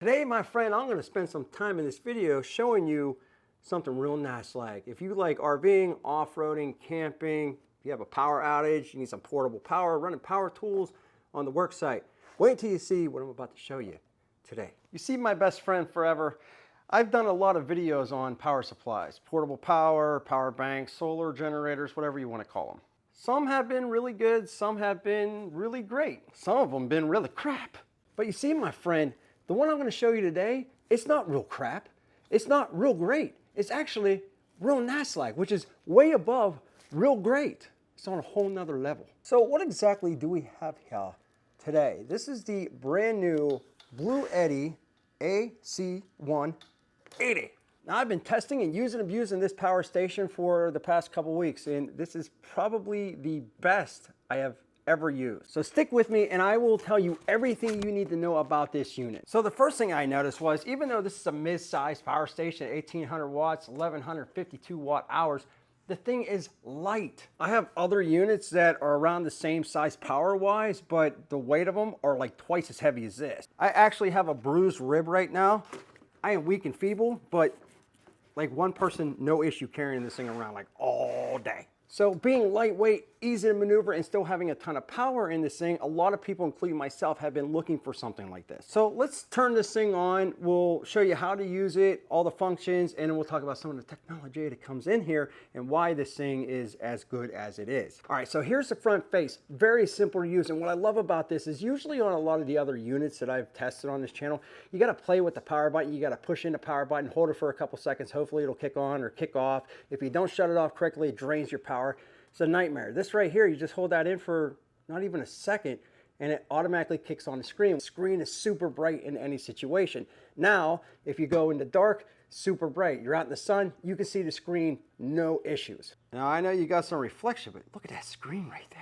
Today, my friend, I'm going to spend some time in this video showing you something real nice. Like if you like RVing, off-roading, camping, if you have a power outage, you need some portable power, running power tools on the work site. Wait until you see what I'm about to show you today. You see my best friend forever. I've done a lot of videos on power supplies, portable power, power banks, solar generators, whatever you want to call them. Some have been really good, some have been really great. Some of them been really crap. But you see, my friend, the one I'm going to show you today, it's not real crap. It's not real great. It's actually real nice like, which is way above real great. It's on a whole nother level. So what exactly do we have here today? This is the brand new Bluetti AC180. Now I've been testing and abusing this power station for the past couple weeks, and this is probably the best I have ever used. So stick with me and I will tell you everything you need to know about this unit. So the first thing I noticed was, even though this is a mid-sized power station, 1800 watts, 1152 watt hours, the thing is light. I have other units that are around the same size power-wise, but the weight of them are like twice as heavy as this. I actually have a bruised rib right now. I am weak and feeble, but like one person, no issue carrying this thing around like all day. So being lightweight, easy to maneuver, and still having a ton of power in this thing, a lot of people, including myself, have been looking for something like this. So let's turn this thing on. We'll show you how to use it, all the functions, and then we'll talk about some of the technology that comes in here and why this thing is as good as it is. All right, so here's the front face. Very simple to use, and what I love about this is usually on a lot of the other units that I've tested on this channel, you gotta play with the power button. You gotta push in the power button, hold it for a couple seconds. Hopefully it'll kick on or kick off. If you don't shut it off correctly, it drains your power. It's a nightmare. This right here, you just hold that in for not even a second and it automatically kicks on the screen. The screen is super bright in any situation. Now, if you go into dark, super bright. You're out in the sun, you can see the screen, no issues. Now, I know you got some reflection, but look at that screen right there.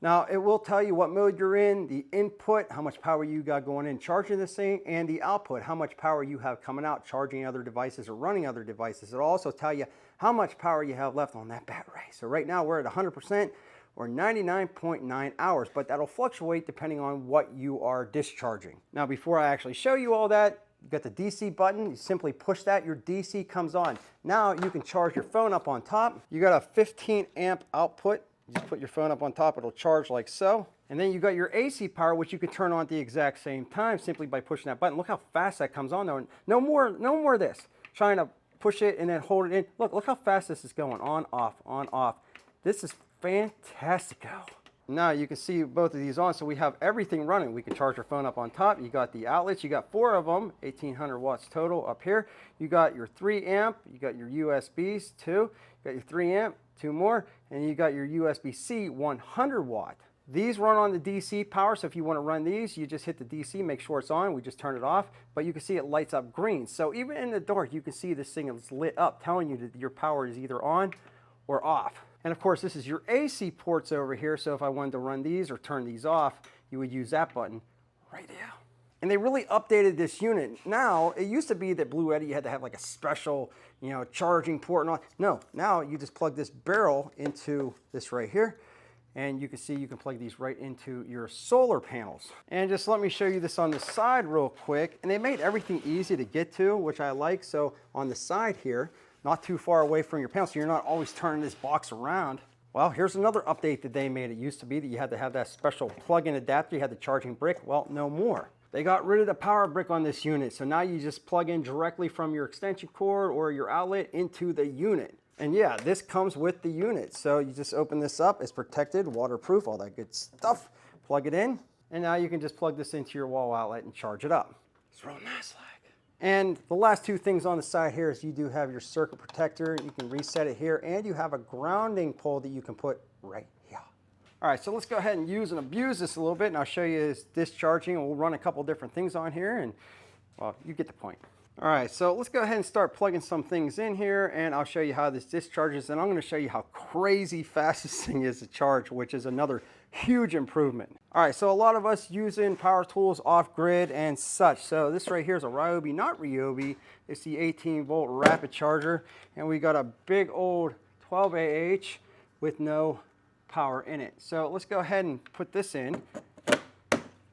Now, it will tell you what mode you're in, the input, how much power you got going in charging this thing, and the output, how much power you have coming out charging other devices or running other devices. It'll also tell you how much power you have left on that battery. So right now we're at 100% or 99.9 hours, but that'll fluctuate depending on what you are discharging. Now, before I actually show you all that, you got the DC button. You simply push that, your DC comes on. Now you can charge your phone up on top. You got a 15 amp output. You just put your phone up on top, it'll charge like so. And then you got your AC power, which you can turn on at the exact same time simply by pushing that button. Look how fast that comes on though. No more of this. Trying to push it and then hold it in. Look how fast this is going. On, off, on, off. This is fantastico. Now you can see both of these on, so we have everything running. We can charge your phone up on top. You got the outlets, you got 4 of them, 1800 watts total up here. You got your 3 amp, you got your USBs, 2, you got your 3 amp, 2 more, and you got your USB-C 100 watt. These run on the DC power, so if you want to run these, you just hit the DC, make sure it's on, we just turn it off, but you can see it lights up green. So even in the dark, you can see this thing is lit up, telling you that your power is either on or off. And of course, this is your AC ports over here, so if I wanted to run these or turn these off, you would use that button right there. And they really updated this unit. Now, it used to be that Bluetti, you had to have like a special, charging port and all. No, now you just plug this barrel into this right here, and you can see you can plug these right into your solar panels. And just let me show you this on the side real quick. And they made everything easy to get to, which I like. So on the side here, not too far away from your panel, so you're not always turning this box around. Well, here's another update that they made. It used to be that you had to have that special plug-in adapter, you had the charging brick. Well, no more. They got rid of the power brick on this unit, so now you just plug in directly from your extension cord or your outlet into the unit. And yeah, this comes with the unit. So you just open this up, it's protected, waterproof, all that good stuff. Plug it in, and now you can just plug this into your wall outlet and charge it up. It's real nice like. And the last 2 things on the side here is you do have your circuit protector. You can reset it here, and you have a grounding pole that you can put right here. All right, so let's go ahead and use and abuse this a little bit, and I'll show you this discharging, and we'll run a couple different things on here, and well, you get the point. All right, so let's go ahead and start plugging some things in here, and I'll show you how this discharges, and I'm going to show you how crazy fast this thing is to charge, which is another huge improvement. All right, so a lot of us using power tools off-grid and such. So this right here is a Ryobi, not Ryobi. It's the 18-volt rapid charger, and we got a big old 12AH with no power in it. So let's go ahead and put this in.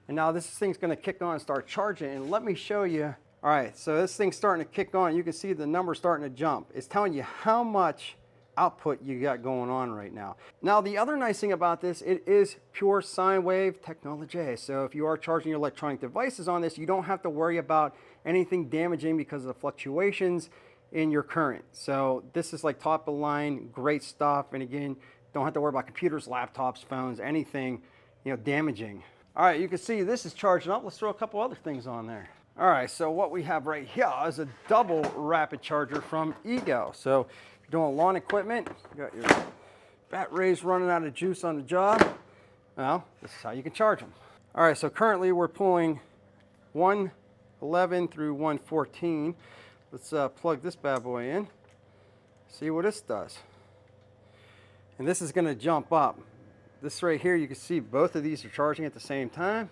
And now this thing's gonna kick on and start charging. And let me show you. All right, so this thing's starting to kick on. You can see the number starting to jump. It's telling you how much output you got going on right now. Now, the other nice thing about this, it is pure sine wave technology. So if you are charging your electronic devices on this, you don't have to worry about anything damaging because of the fluctuations in your current. So this is like top of the line, great stuff. And again, don't have to worry about computers, laptops, phones, anything, damaging. All right, you can see this is charging up. Let's throw a couple other things on there. All right, so what we have right here is a double rapid charger from Ego. So if you're doing lawn equipment, you got your batteries running out of juice on the job. Well, this is how you can charge them. All right, so currently we're pulling 111 through 114. Let's plug this bad boy in, see what this does. And this is gonna jump up. This right here, you can see both of these are charging at the same time.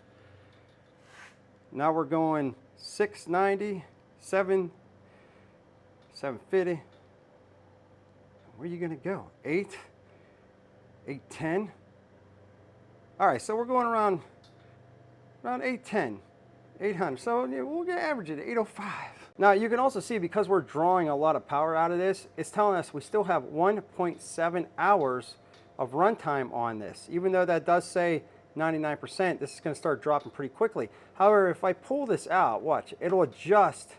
Now we're going 690, 750. Where are you gonna go? 810. All right, so we're going around 810, 800. So we'll get average at 805. Now you can also see, because we're drawing a lot of power out of this, it's telling us we still have 1.7 hours of runtime on this. Even though that does say 99%, this is going to start dropping pretty quickly. However, if I pull this out, watch, it'll adjust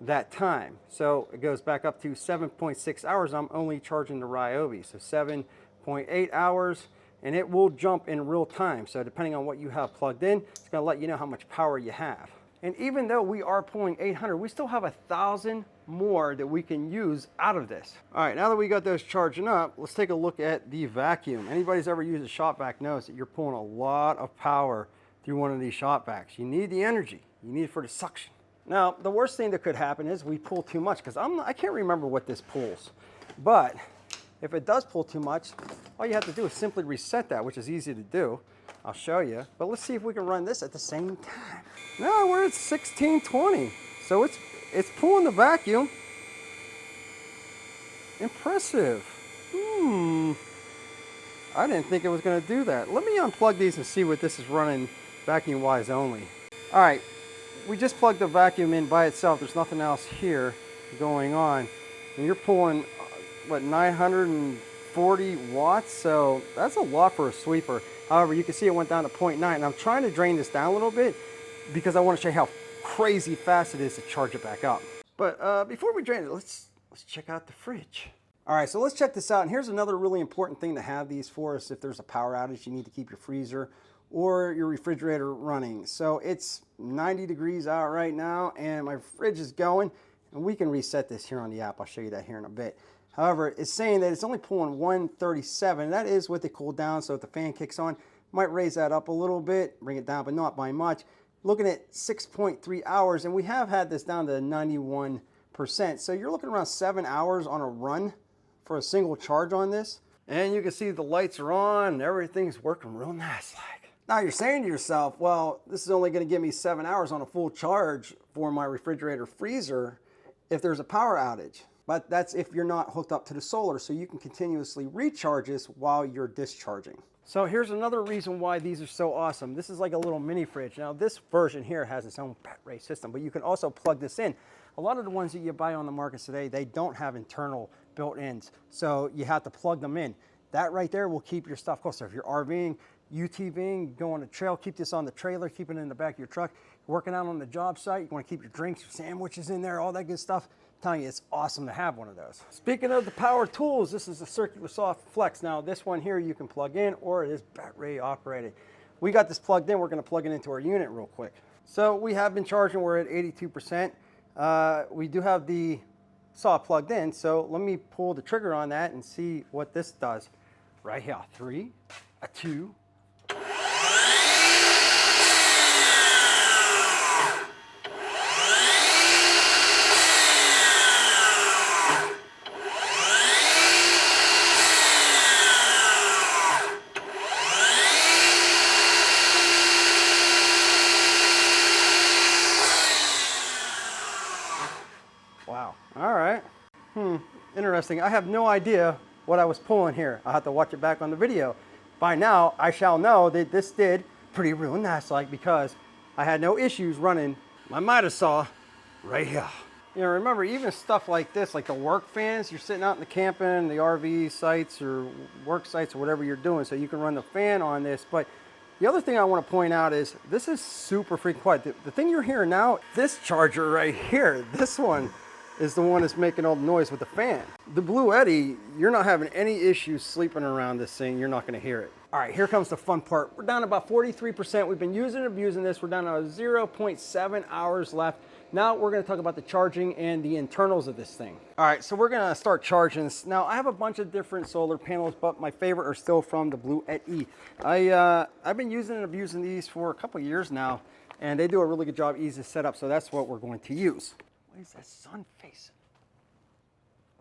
that time. So it goes back up to 7.6 hours. I'm only charging the Ryobi, so 7.8 hours, and it will jump in real time. So depending on what you have plugged in, it's going to let you know how much power you have. And even though we are pulling 800, we still have 1,000 more that we can use out of this. All right, now that we got those charging up, let's take a look at the vacuum. Anybody's ever used a shop vac knows that you're pulling a lot of power through one of these shop vacs. You need the energy. You need it for the suction. Now, the worst thing that could happen is we pull too much, because I can't remember what this pulls. But if it does pull too much, all you have to do is simply reset that, which is easy to do. I'll show you, but let's see if we can run this at the same time. No, we're at 1620. So it's pulling the vacuum. Impressive. I didn't think it was gonna do that. Let me unplug these and see what this is running vacuum wise only. All right, we just plugged the vacuum in by itself. There's nothing else here going on. And you're pulling, what, 940 watts? So that's a lot for a sweeper. However, you can see it went down to 0.9, and I'm trying to drain this down a little bit because I want to show you how crazy fast it is to charge it back up. But before we drain it, let's check out the fridge. All right, so let's check this out. And here's another really important thing to have these for is if there's a power outage, you need to keep your freezer or your refrigerator running. So it's 90 degrees out right now, and my fridge is going, and we can reset this here on the app. I'll show you that here in a bit. However, it's saying that it's only pulling 137. That is with it cooled down, so if the fan kicks on, might raise that up a little bit, bring it down, but not by much. Looking at 6.3 hours, and we have had this down to 91%. So you're looking around 7 hours on a run for a single charge on this. And you can see the lights are on, and everything's working real nice like. Now you're saying to yourself, well, this is only gonna give me 7 hours on a full charge for my refrigerator freezer if there's a power outage. But that's if you're not hooked up to the solar, so you can continuously recharge this while you're discharging. So here's another reason why these are so awesome. This is like a little mini fridge. Now this version here has its own battery system, but you can also plug this in. A lot of the ones that you buy on the market today, they don't have internal built-ins, so you have to plug them in. That right there will keep your stuff closer. If you're RVing, UTVing, go on a trail, keep this on the trailer, keep it in the back of your truck. You're working out on the job site, you want to keep your drinks, your sandwiches in there, all that good stuff. I'm telling you, it's awesome to have one of those. Speaking of the power tools, this is the Circular Soft Flex. Now this one here you can plug in, or it is battery operated. We got this plugged in, we're going to plug it into our unit real quick. So we have been charging, we're at 82%. We do have the saw plugged in, so let me pull the trigger on that and see what this does. Right here, 3, 2. Wow, all right. Interesting. I have no idea what I was pulling here. I'll have to watch it back on the video. By now, I shall know that this did pretty real nice like because I had no issues running my miter saw right here. You know, remember, even stuff like this, like the work fans, you're sitting out in the camping, the RV sites or work sites or whatever you're doing, so you can run the fan on this. But the other thing I want to point out is this is super freaking quiet. The thing you're hearing now, this charger right here, this one is the one that's making all the noise with the fan. The Bluetti, you're not having any issues sleeping around this thing. You're not going to hear it. All right, here comes the fun part. We're down to about 43%. We've been using and abusing this. We're down to 0.7 hours left. Now we're going to talk about the charging and the internals of this thing. All right, so we're going to start charging this. Now I have a bunch of different solar panels, but my favorite are still from the Bluetti. I've been using and abusing these for a couple of years now, and they do a really good job, easy to set up. So that's what we're going to use. Why is that sun facing?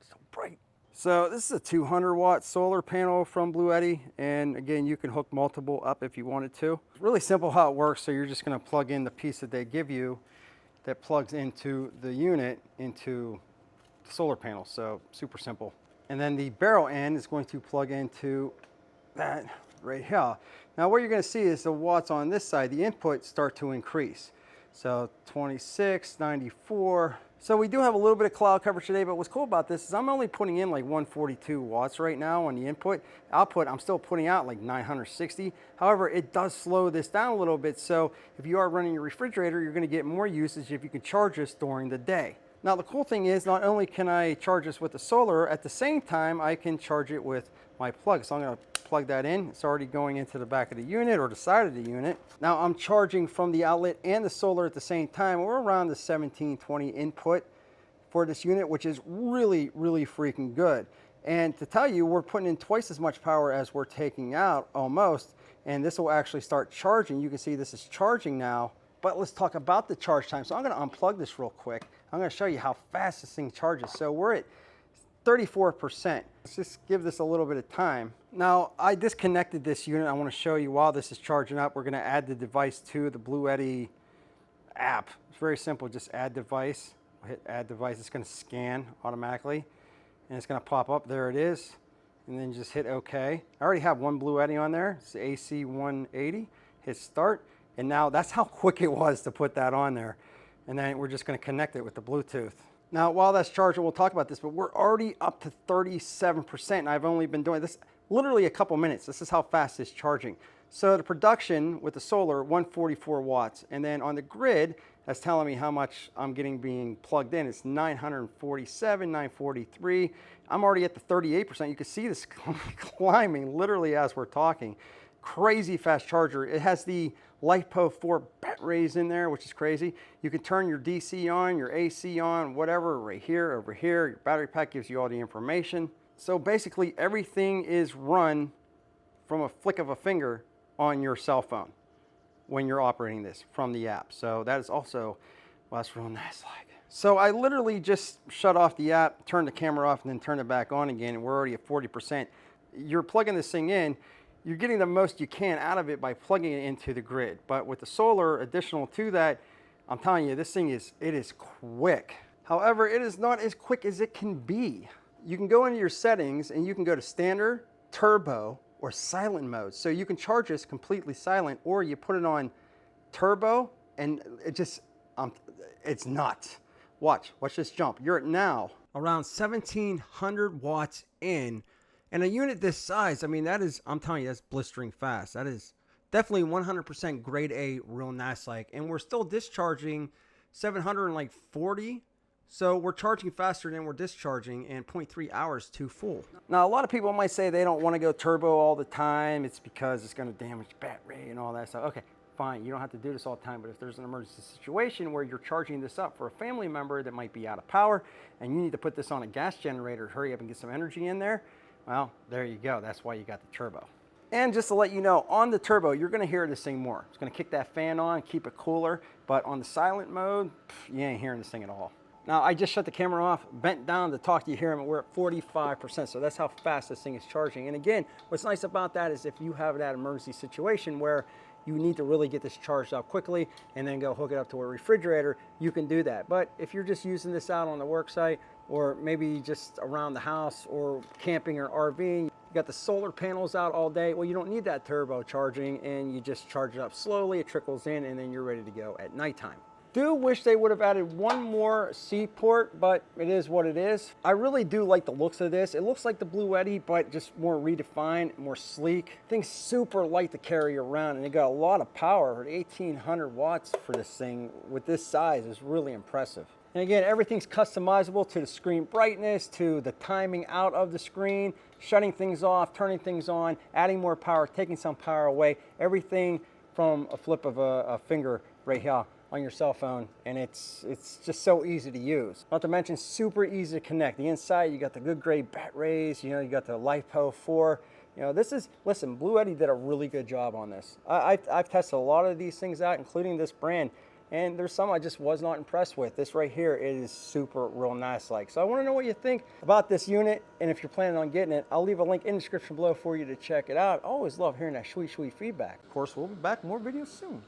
So bright. So this is a 200 watt solar panel from Bluetti, and again, you can hook multiple up if you wanted to. It's really simple how it works. So you're just going to plug in the piece that they give you that plugs into the unit into the solar panel. So super simple. And then the barrel end is going to plug into that right here. Now what you're going to see is the watts on this side, the inputs start to increase. So 26, 94. So we do have a little bit of cloud coverage today, but what's cool about this is I'm only putting in like 142 watts right now on the input. Output, I'm still putting out like 960. However, it does slow this down a little bit. So if you are running your refrigerator, you're gonna get more usage if you can charge this during the day. Now the cool thing is not only can I charge this with the solar, at the same time I can charge it with my plug. So I'm gonna plug that in. It's already going into the back of the unit or the side of the unit. Now I'm charging from the outlet and the solar at the same time. We're around the 1720 input for this unit, which is really, really freaking good. And to tell you, we're putting in twice as much power as we're taking out almost, and this will actually start charging. You can see this is charging now, but let's talk about the charge time. So I'm gonna unplug this real quick. I'm gonna show you how fast this thing charges. So we're at 34%. Let's just give this a little bit of time. Now, I disconnected this unit. I want to show you while this is charging up. We're going to add the device to the Bluetti app. It's very simple. Just add device. Hit add device. It's going to scan automatically, and it's going to pop up. There it is. And then just hit OK. I already have one Bluetti on there. It's the AC180. Hit start. And now that's how quick it was to put that on there. And then we're just going to connect it with the Bluetooth. Now, while that's charging, we'll talk about this, but we're already up to 37%, and I've only been doing this literally a couple minutes. This is how fast it's charging. So the production with the solar, 144 watts, and then on the grid, that's telling me how much I'm getting being plugged in. It's 947, 943. I'm already at the 38%. You can see this climbing literally as we're talking. Crazy fast charger. It has the LiPo 4 batteries in there, which is crazy. You can turn your DC on, your AC on, whatever, right here, over here. Your battery pack gives you all the information. So basically everything is run from a flick of a finger on your cell phone when you're operating this from the app. So that is also, well, that's real nice like. So I literally just shut off the app, turned the camera off, and then turned it back on again, and we're already at 40%. You're plugging this thing in, you're getting the most you can out of it by plugging it into the grid. But with the solar additional to that, I'm telling you, this thing is quick. However, it is not as quick as it can be. You can go into your settings and you can go to standard, turbo, or silent mode. So you can charge this completely silent, or you put it on turbo and it just, it's nuts. Watch this jump. You're at now around 1700 watts in. And a unit this size, I mean, that is, I'm telling you, that's blistering fast. That is definitely 100% grade A, real nice like. And we're still discharging 740. So we're charging faster than we're discharging, and 0.3 hours to full. Now, a lot of people might say they don't want to go turbo all the time. It's because it's going to damage battery and all that stuff. Okay, fine. You don't have to do this all the time. But if there's an emergency situation where you're charging this up for a family member that might be out of power, and you need to put this on a gas generator, hurry up and get some energy in there, well, there you go. That's why you got the turbo. And just to let you know, on the turbo, you're going to hear this thing more. It's going to kick that fan on, keep it cooler. But on the silent mode, you ain't hearing this thing at all. Now, I just shut the camera off, bent down to talk to you here, and we're at 45%. So that's how fast this thing is charging. And again, what's nice about that is if you have that emergency situation where you need to really get this charged up quickly and then go hook it up to a refrigerator, you can do that. But if you're just using this out on the work site, or maybe just around the house or camping or RVing, got the solar panels out all day. Well, you don't need that turbocharging, and you just charge it up slowly, it trickles in, and then you're ready to go at nighttime. Do wish they would have added one more C port, but it is what it is. I really do like the looks of this. It looks like the Bluetti, but just more redefined, more sleek. Thing's super light to carry around, and it got a lot of power. 1,800 watts for this thing with this size is really impressive. And again, everything's customizable to the screen brightness, to the timing out of the screen, shutting things off, turning things on, adding more power, taking some power away. Everything from a flip of a finger right here on your cell phone, and it's just so easy to use. Not to mention super easy to connect. The inside, you got the good grade batteries, you know, you got the LiPo 4. You know, this is, listen, Bluetti did a really good job on this. I've tested a lot of these things out, including this brand, and there's some I just was not impressed with. This right here is super real nice like. So I want to know what you think about this unit, and if you're planning on getting it, I'll leave a link in the description below for you to check it out. I always love hearing that sweet feedback. Of course, we'll be back with more videos soon.